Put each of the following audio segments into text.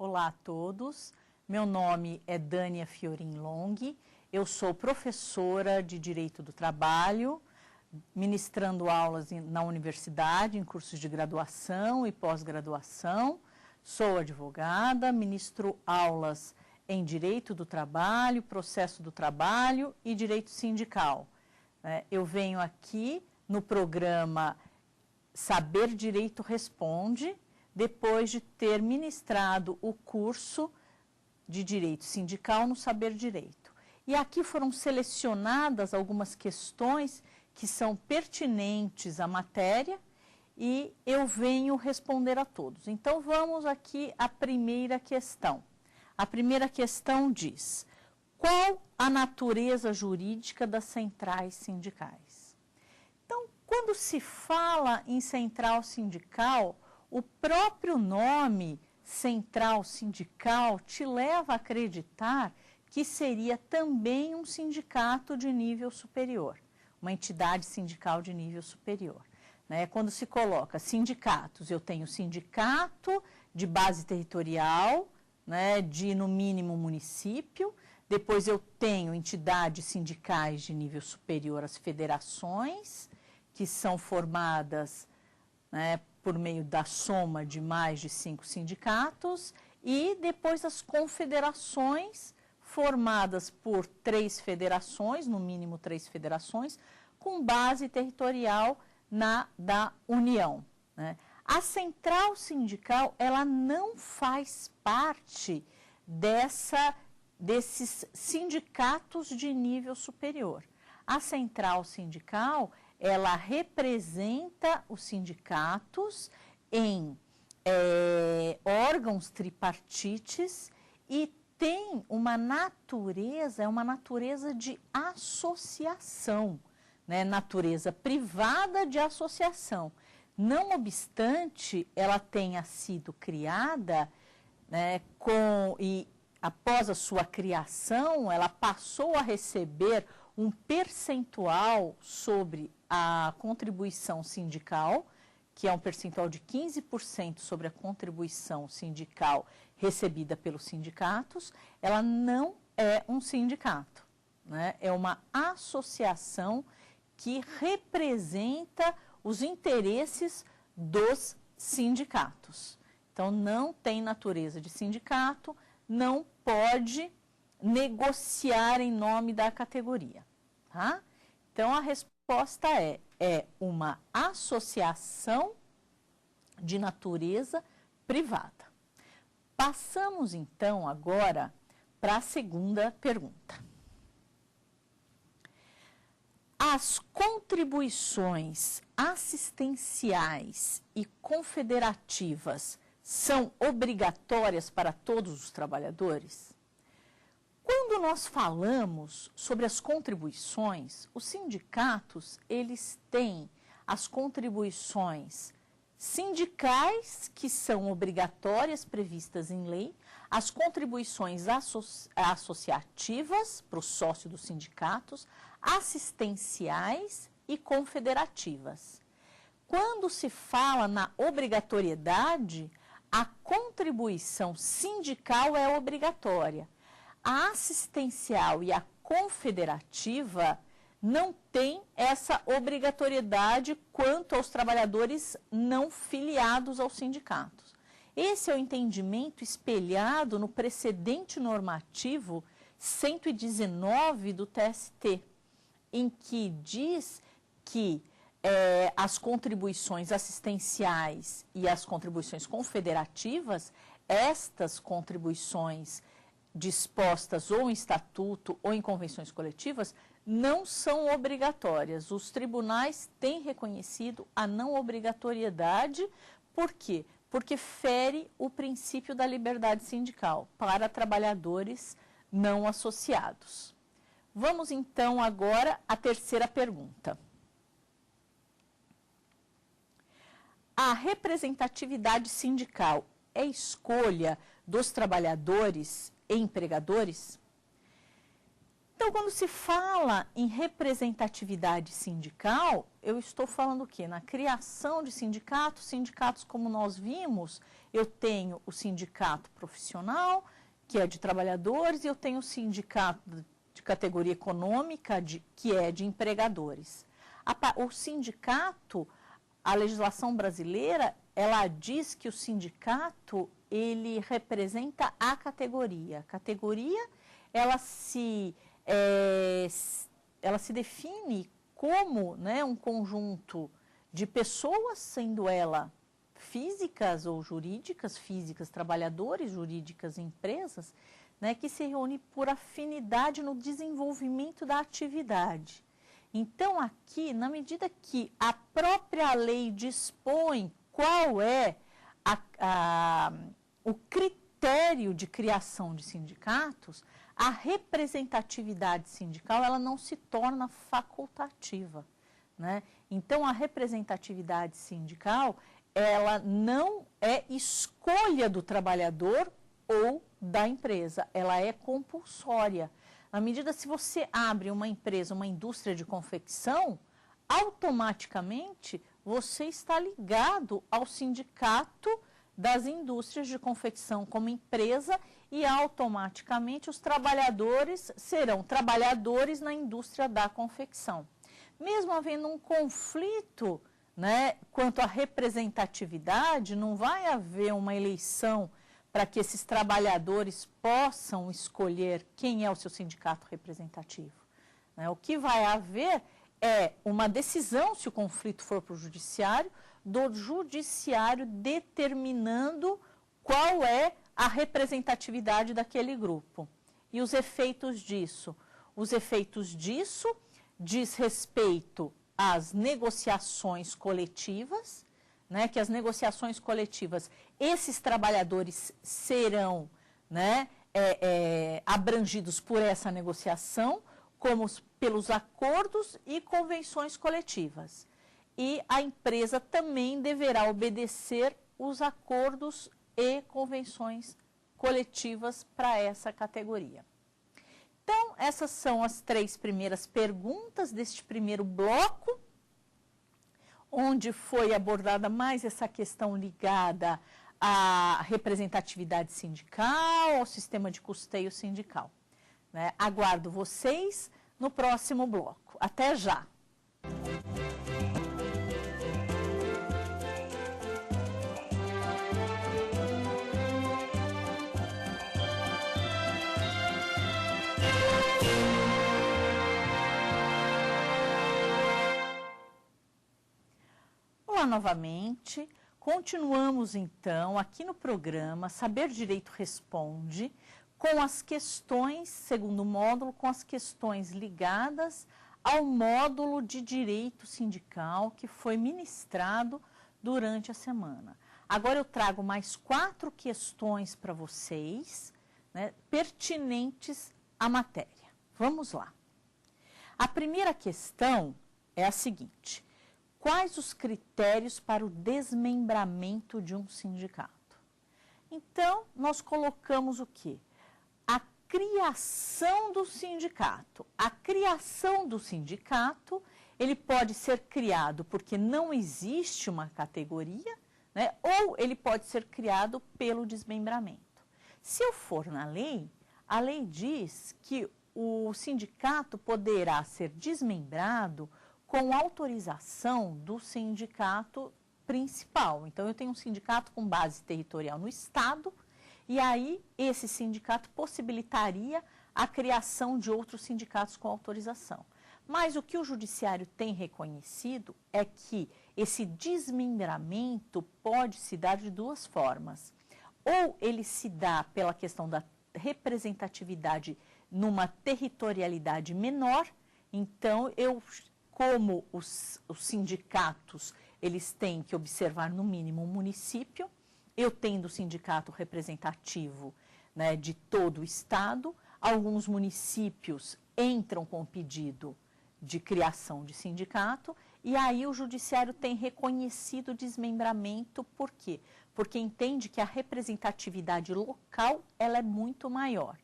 Olá a todos, meu nome é Dânia Fiorin Long, eu sou professora de Direito do Trabalho, ministrando aulas na universidade, em cursos de graduação e pós-graduação, sou advogada, ministro aulas em Direito do Trabalho, Processo do Trabalho e Direito Sindical. Eu venho aqui no programa Saber Direito Responde, depois de ter ministrado o curso de Direito Sindical no Saber Direito. E aqui foram selecionadas algumas questões que são pertinentes à matéria e eu venho responder a todos. Então, vamos aqui à primeira questão. A primeira questão diz: qual a natureza jurídica das centrais sindicais? Então, quando se fala em central sindical, o próprio nome central sindical te leva a acreditar que seria também um sindicato de nível superior, uma entidade sindical de nível superior. Quando se coloca sindicatos, eu tenho sindicato de base territorial, de no mínimo município, depois eu tenho entidades sindicais de nível superior, as federações, que são formadas por meio da soma de mais de 5 sindicatos, e depois as confederações, formadas por 3 federações, no mínimo 3 federações, com base territorial da União. A central sindical, ela não faz parte desses sindicatos de nível superior. A central sindical, ela representa os sindicatos em órgãos tripartites e tem uma natureza de associação, natureza privada de associação. Não obstante ela tenha sido criada, e após a sua criação, ela passou a receber um percentual sobre a contribuição sindical, que é um percentual de 15% sobre a contribuição sindical recebida pelos sindicatos. Ela não é um sindicato, é uma associação que representa os interesses dos sindicatos. Então, não tem natureza de sindicato, não pode negociar em nome da categoria. Tá? Então, a resposta é uma associação de natureza privada. Passamos, então, agora para a segunda pergunta. As contribuições assistenciais e confederativas são obrigatórias para todos os trabalhadores? Quando nós falamos sobre as contribuições, os sindicatos, eles têm as contribuições sindicais, que são obrigatórias, previstas em lei, as contribuições associativas para o sócio dos sindicatos, assistenciais e confederativas. Quando se fala na obrigatoriedade, a contribuição sindical é obrigatória. A assistencial e a confederativa não têm essa obrigatoriedade quanto aos trabalhadores não filiados aos sindicatos. Esse é o entendimento espelhado no precedente normativo 119 do TST, em que diz que as contribuições assistenciais e as contribuições confederativas, estas contribuições dispostas ou em estatuto ou em convenções coletivas, não são obrigatórias. Os tribunais têm reconhecido a não obrigatoriedade. Por quê? Porque fere o princípio da liberdade sindical para trabalhadores não associados. Vamos então agora à terceira pergunta. A representatividade sindical é escolha dos trabalhadores e empregadores? Então, quando se fala em representatividade sindical, eu estou falando o quê? Na criação de sindicatos, sindicatos como nós vimos, eu tenho o sindicato profissional, que é de trabalhadores, e eu tenho o sindicato de categoria econômica, que é de empregadores. O sindicato, a legislação brasileira, ela diz que o sindicato, ele representa a categoria. A categoria, ela se define como, né, um conjunto de pessoas, sendo ela físicas ou jurídicas, físicas trabalhadores, jurídicas empresas, né, que se reúne por afinidade no desenvolvimento da atividade. Então, aqui, na medida que a própria lei dispõe qual é o critério de criação de sindicatos, a representatividade sindical ela não se torna facultativa, né? Então, a representatividade sindical ela não é escolha do trabalhador ou da empresa, ela é compulsória. Na medida se você abre uma empresa, uma indústria de confecção, automaticamente você está ligado ao sindicato das indústrias de confecção como empresa e automaticamente os trabalhadores serão trabalhadores na indústria da confecção. Mesmo havendo um conflito, né, quanto à representatividade, não vai haver uma eleição para que esses trabalhadores possam escolher quem é o seu sindicato representativo, né? O que vai haver é uma decisão, se o conflito for para o judiciário, do judiciário determinando qual é a representatividade daquele grupo. E os efeitos disso? Os efeitos disso diz respeito às negociações coletivas, né, que as negociações coletivas, esses trabalhadores serão, né, abrangidos por essa negociação, como pelos acordos e convenções coletivas. E a empresa também deverá obedecer os acordos e convenções coletivas para essa categoria. Então, essas são as 3 primeiras perguntas deste primeiro bloco, onde foi abordada mais essa questão ligada à representatividade sindical, ao sistema de custeio sindical, né? Aguardo vocês no próximo bloco. Até já! Olá novamente, continuamos então aqui no programa Saber Direito Responde com as questões, segundo módulo, com as questões ligadas ao módulo de direito sindical que foi ministrado durante a semana. Agora eu trago mais 4 questões para vocês, né, pertinentes à matéria. Vamos lá. A primeira questão é a seguinte: quais os critérios para o desmembramento de um sindicato? Então, nós colocamos o quê? A criação do sindicato. A criação do sindicato, ele pode ser criado porque não existe uma categoria, né? Ou ele pode ser criado pelo desmembramento. Se eu for na lei, a lei diz que o sindicato poderá ser desmembrado com autorização do sindicato principal. Então, eu tenho um sindicato com base territorial no Estado, e aí esse sindicato possibilitaria a criação de outros sindicatos com autorização. Mas o que o judiciário tem reconhecido é que esse desmembramento pode se dar de 2 formas. Ou ele se dá pela questão da representatividade numa territorialidade menor, então como os sindicatos, eles têm que observar no mínimo um município, eu tendo o sindicato representativo, né, de todo o estado, alguns municípios entram com o pedido de criação de sindicato, e aí o judiciário tem reconhecido o desmembramento, por quê? Porque entende que a representatividade local ela é muito maior.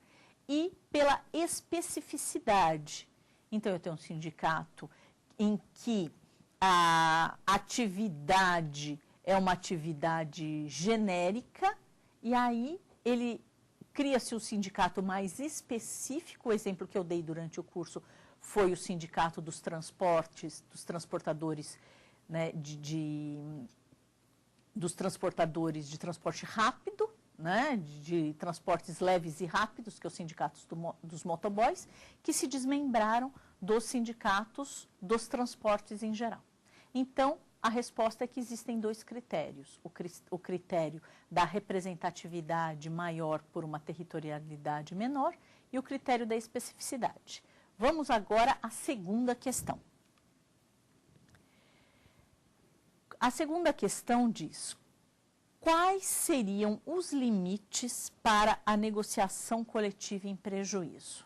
e pela especificidade. Então, eu tenho um sindicato em que a atividade é uma atividade genérica, e aí ele cria-se o sindicato mais específico. O exemplo que eu dei durante o curso foi o sindicato dos transportes, dos transportadores, né, dos transportadores de transporte rápido, né, de transportes leves e rápidos, que é os sindicatos dos motoboys, que se desmembraram dos sindicatos dos transportes em geral. Então, a resposta é que existem dois critérios: o critério da representatividade maior por uma territorialidade menor e o critério da especificidade. Vamos agora à segunda questão. A segunda questão diz: quais seriam os limites para a negociação coletiva em prejuízo?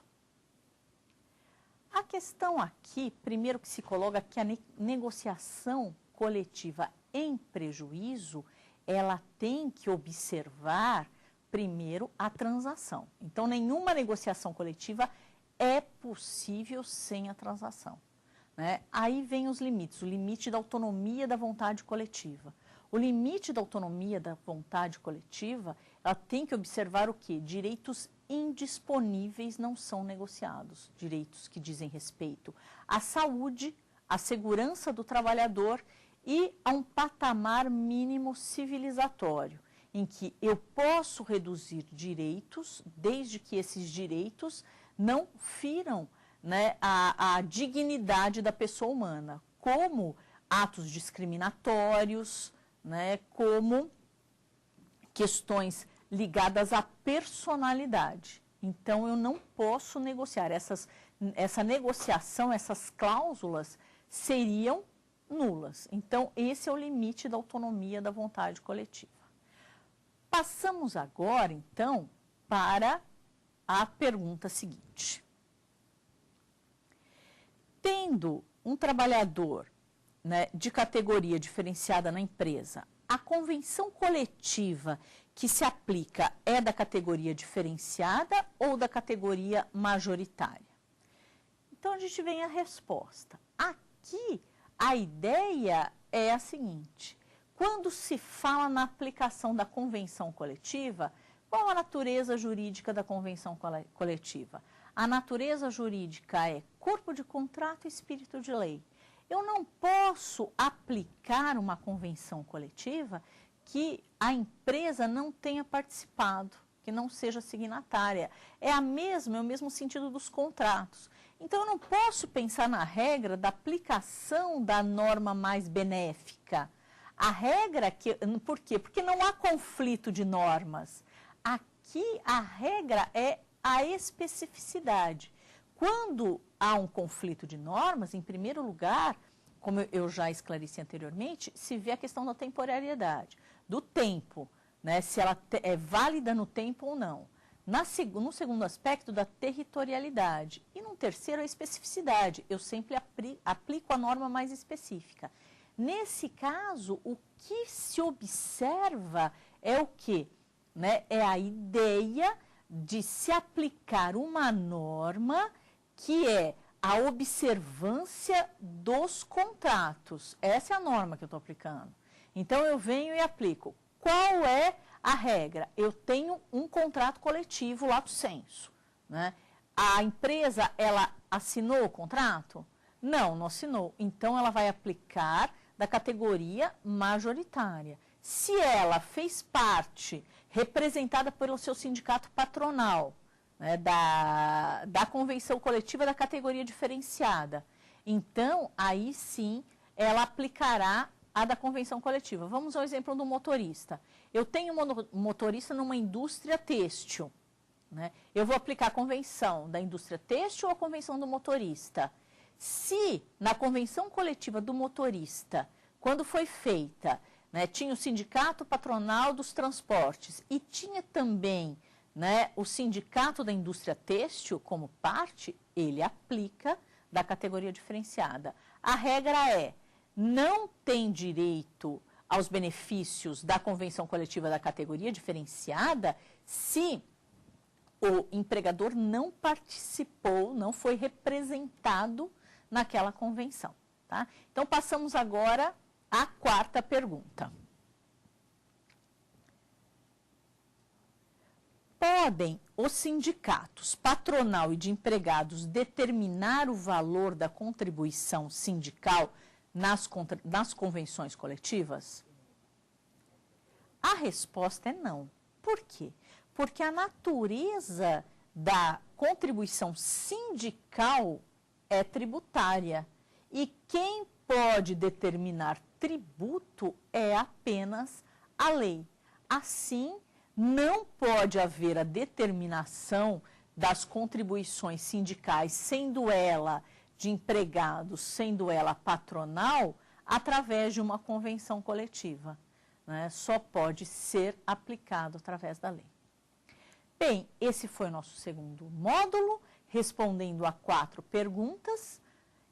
A questão aqui, primeiro que se coloca, que a negociação coletiva em prejuízo, ela tem que observar primeiro a transação. Então, nenhuma negociação coletiva é possível sem a transação, né? Aí vem os limites, o limite da autonomia da vontade coletiva. O limite da autonomia da vontade coletiva, ela tem que observar o quê? Direitos indisponíveis não são negociados, direitos que dizem respeito à saúde, à segurança do trabalhador e a um patamar mínimo civilizatório, em que eu posso reduzir direitos, desde que esses direitos não firam, né, a dignidade da pessoa humana, como atos discriminatórios, né, como questões ligadas à personalidade. Então, eu não posso negociar. Essa negociação, essas cláusulas seriam nulas. Então, esse é o limite da autonomia da vontade coletiva. Passamos agora, então, para a pergunta seguinte. Tendo um trabalhador, né, de categoria diferenciada na empresa, a convenção coletiva que se aplica é da categoria diferenciada ou da categoria majoritária? Então, a gente vem à resposta. Aqui, a ideia é a seguinte: quando se fala na aplicação da convenção coletiva, qual a natureza jurídica da convenção coletiva? A natureza jurídica é corpo de contrato e espírito de lei. Eu não posso aplicar uma convenção coletiva que a empresa não tenha participado, que não seja signatária. É o mesmo sentido dos contratos. Então, eu não posso pensar na regra da aplicação da norma mais benéfica. A regra, por quê? Porque não há conflito de normas. Aqui, a regra é a especificidade. Quando há um conflito de normas, em primeiro lugar, como eu já esclareci anteriormente, se vê a questão da temporariedade, do tempo, né, se ela é válida no tempo ou não. No segundo aspecto, da territorialidade. E no terceiro, a especificidade. Eu sempre aplico a norma mais específica. Nesse caso, o que se observa é o quê? Né? É a ideia de se aplicar uma norma que é a observância dos contratos. Essa é a norma que eu estou aplicando. Então, eu venho e aplico. Qual é a regra? Eu tenho um contrato coletivo lato sensu, né? A empresa, ela assinou o contrato? Não, não assinou. Então, ela vai aplicar da categoria majoritária. Se ela fez parte, representada pelo seu sindicato patronal, né, da convenção coletiva da categoria diferenciada, então, aí sim, ela aplicará a da convenção coletiva. Vamos ao exemplo do motorista. Eu tenho um motorista numa indústria têxtil, né? Eu vou aplicar a convenção da indústria têxtil ou a convenção do motorista? Se na convenção coletiva do motorista, quando foi feita, né, tinha o sindicato patronal dos transportes e tinha também, né, o sindicato da indústria têxtil como parte, ele aplica da categoria diferenciada. A regra é: não tem direito aos benefícios da convenção coletiva da categoria diferenciada se o empregador não participou, não foi representado naquela convenção. Tá? Então, passamos agora à quarta pergunta. Podem os sindicatos, patronal e de empregados determinar o valor da contribuição sindical nas convenções coletivas? A resposta é não. Por quê? Porque a natureza da contribuição sindical é tributária. E quem pode determinar tributo é apenas a lei. Assim, não pode haver a determinação das contribuições sindicais, sendo ela de empregados, sendo ela patronal, através de uma convenção coletiva. Né? Só pode ser aplicado através da lei. Bem, esse foi o nosso segundo módulo, respondendo a 4 perguntas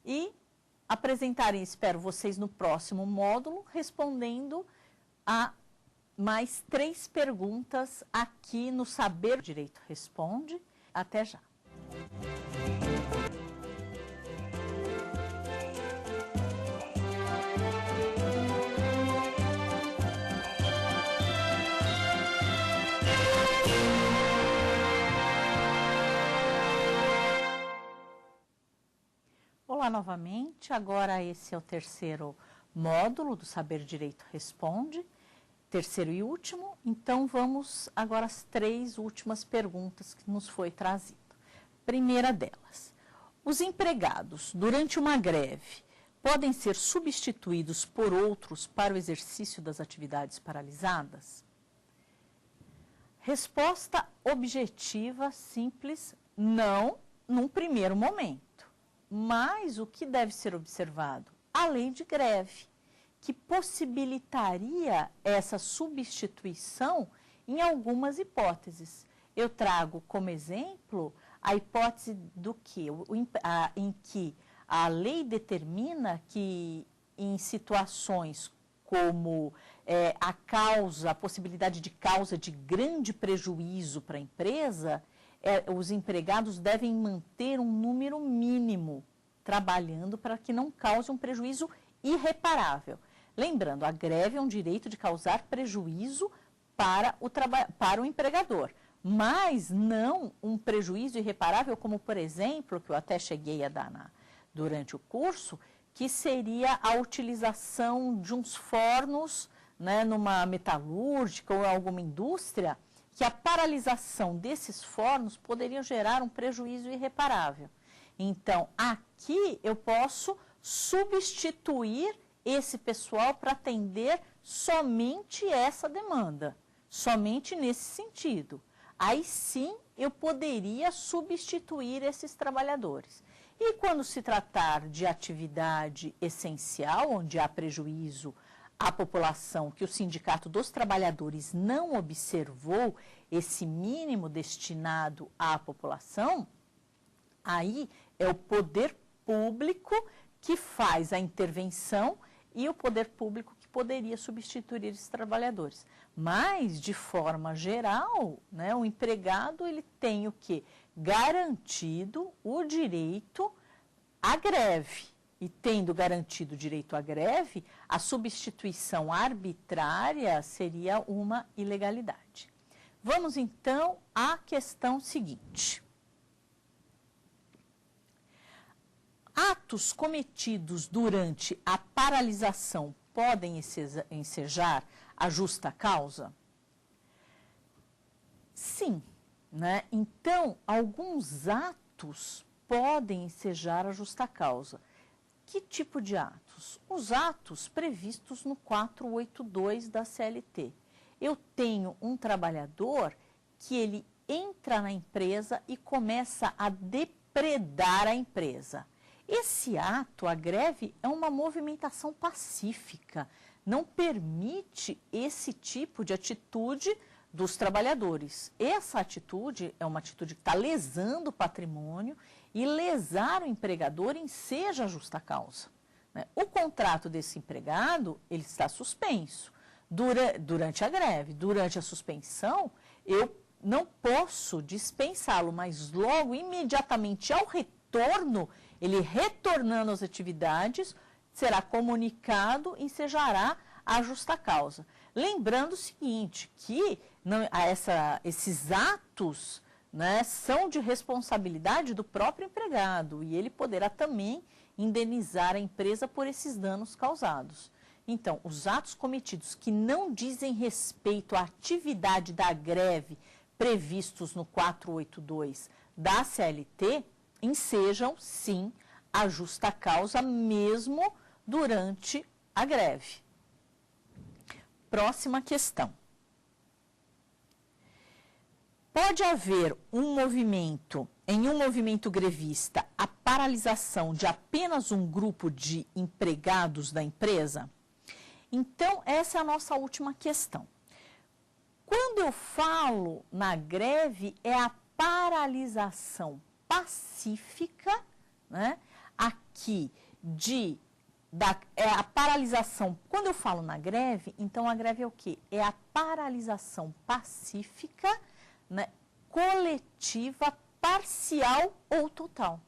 e apresentarei, espero vocês no próximo módulo, respondendo a mais 3 perguntas aqui no Saber Direito Responde. Até já! Olá novamente, agora esse é o terceiro módulo do Saber Direito Responde, terceiro e último. Então vamos agora às 3 últimas perguntas que nos foi trazido. Primeira delas, os empregados durante uma greve podem ser substituídos por outros para o exercício das atividades paralisadas? Resposta objetiva, simples, não num primeiro momento. Mas o que deve ser observado? A lei de greve, que possibilitaria essa substituição em algumas hipóteses. Eu trago como exemplo a hipótese do que? Em que a lei determina que em situações como a possibilidade de causa de grande prejuízo para a empresa, os empregados devem manter um número mínimo trabalhando para que não cause um prejuízo irreparável. Lembrando, a greve é um direito de causar prejuízo para o empregador, mas não um prejuízo irreparável, como, por exemplo, que eu até cheguei a dar durante o curso, que seria a utilização de uns fornos, né, numa metalúrgica ou alguma indústria, que a paralisação desses fornos poderia gerar um prejuízo irreparável. Então, aqui eu posso substituir esse pessoal para atender somente essa demanda, somente nesse sentido. Aí sim eu poderia substituir esses trabalhadores. E quando se tratar de atividade essencial, onde há prejuízo à população, que o Sindicato dos Trabalhadores não observou esse mínimo destinado à população, aí é o poder público que faz a intervenção e o poder público que poderia substituir esses trabalhadores. Mas, de forma geral, né, o empregado ele tem o quê? Garantido o direito à greve. E tendo garantido o direito à greve, a substituição arbitrária seria uma ilegalidade. Vamos, então, à questão seguinte. Atos cometidos durante a paralisação podem ensejar a justa causa? Sim, né? Então, alguns atos podem ensejar a justa causa. Que tipo de atos? Os atos previstos no 482 da CLT. Eu tenho um trabalhador que ele entra na empresa e começa a depredar a empresa. Esse ato, a greve, é uma movimentação pacífica, não permite esse tipo de atitude dos trabalhadores. Essa atitude é uma atitude que está lesando o patrimônio e lesar o empregador enseja a justa causa. Né? O contrato desse empregado, ele está suspenso durante a greve. Durante a suspensão, eu não posso dispensá-lo, mas logo, imediatamente ao retorno, ele retornando às atividades, será comunicado e ensejará a justa causa. Lembrando o seguinte, que esses atos, né, são de responsabilidade do próprio empregado e ele poderá também indenizar a empresa por esses danos causados. Então, os atos cometidos que não dizem respeito à atividade da greve previstos no 482 da CLT, ensejam, sim, a justa causa mesmo durante a greve. Próxima questão. Pode haver em um movimento grevista, a paralisação de apenas um grupo de empregados da empresa? Então, essa é a nossa última questão. Quando eu falo na greve, é a paralisação pacífica, né? Aqui, é a paralisação, quando eu falo na greve, então a greve é o quê? É a paralisação pacífica, né, coletiva, parcial ou total.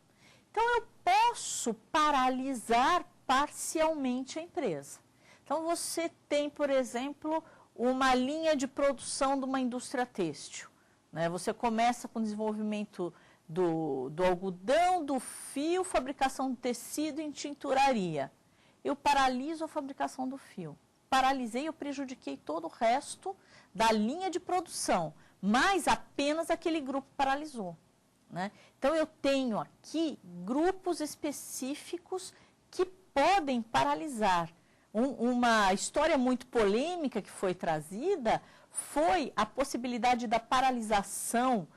Então, eu posso paralisar parcialmente a empresa. Então, você tem, por exemplo, uma linha de produção de uma indústria têxtil, né? Você começa com o desenvolvimento do algodão, do fio, fabricação do tecido em tinturaria. Eu paraliso a fabricação do fio. Paralisei, eu prejudiquei todo o resto da linha de produção, mas apenas aquele grupo paralisou, né? Então, eu tenho aqui grupos específicos que podem paralisar. Uma história muito polêmica que foi trazida foi a possibilidade da paralisação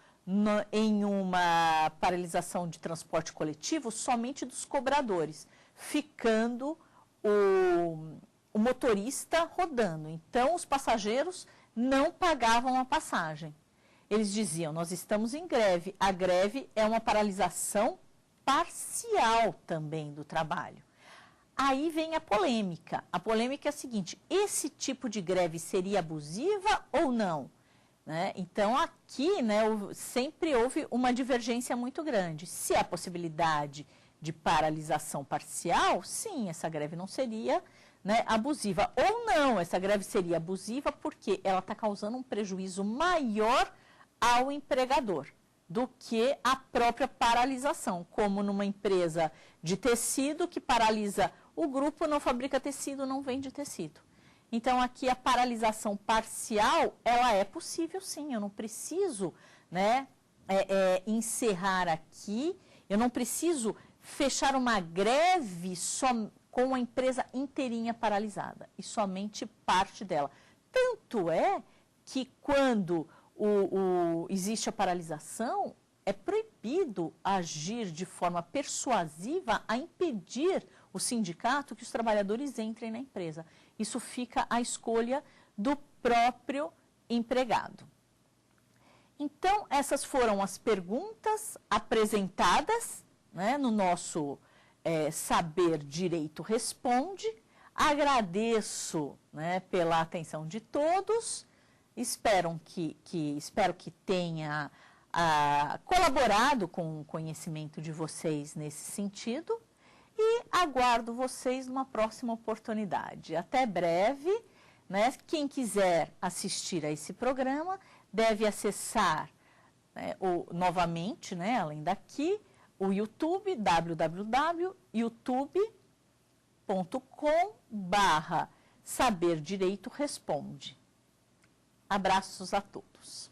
em uma paralisação de transporte coletivo somente dos cobradores, ficando o motorista rodando. Então, os passageiros não pagavam a passagem. Eles diziam, nós estamos em greve. A greve é uma paralisação parcial também do trabalho. Aí vem a polêmica. A polêmica é a seguinte, esse tipo de greve seria abusiva ou não? Né? Então, aqui, né, sempre houve uma divergência muito grande. Se há possibilidade de paralisação parcial, sim, essa greve não seria, né, abusiva. Ou não, essa greve seria abusiva porque ela está causando um prejuízo maior ao empregador do que a própria paralisação, como numa empresa de tecido que paralisa o grupo, não fabrica tecido, não vende tecido. Então, aqui a paralisação parcial, ela é possível sim, eu não preciso, né, encerrar aqui, eu não preciso fechar uma greve só com a empresa inteirinha paralisada, e somente parte dela. Tanto é que quando existe a paralisação, é proibido agir de forma persuasiva a impedir o sindicato que os trabalhadores entrem na empresa. Isso fica à escolha do próprio empregado. Então, essas foram as perguntas apresentadas, né, no nosso Saber Direito Responde. Agradeço, né, pela atenção de todos. Espero que tenha colaborado com o conhecimento de vocês nesse sentido e aguardo vocês numa próxima oportunidade. Até breve, né? Quem quiser assistir a esse programa deve acessar, né, novamente, né, além daqui, o YouTube, www.youtube.com/Saber Direito Responde. Abraços a todos.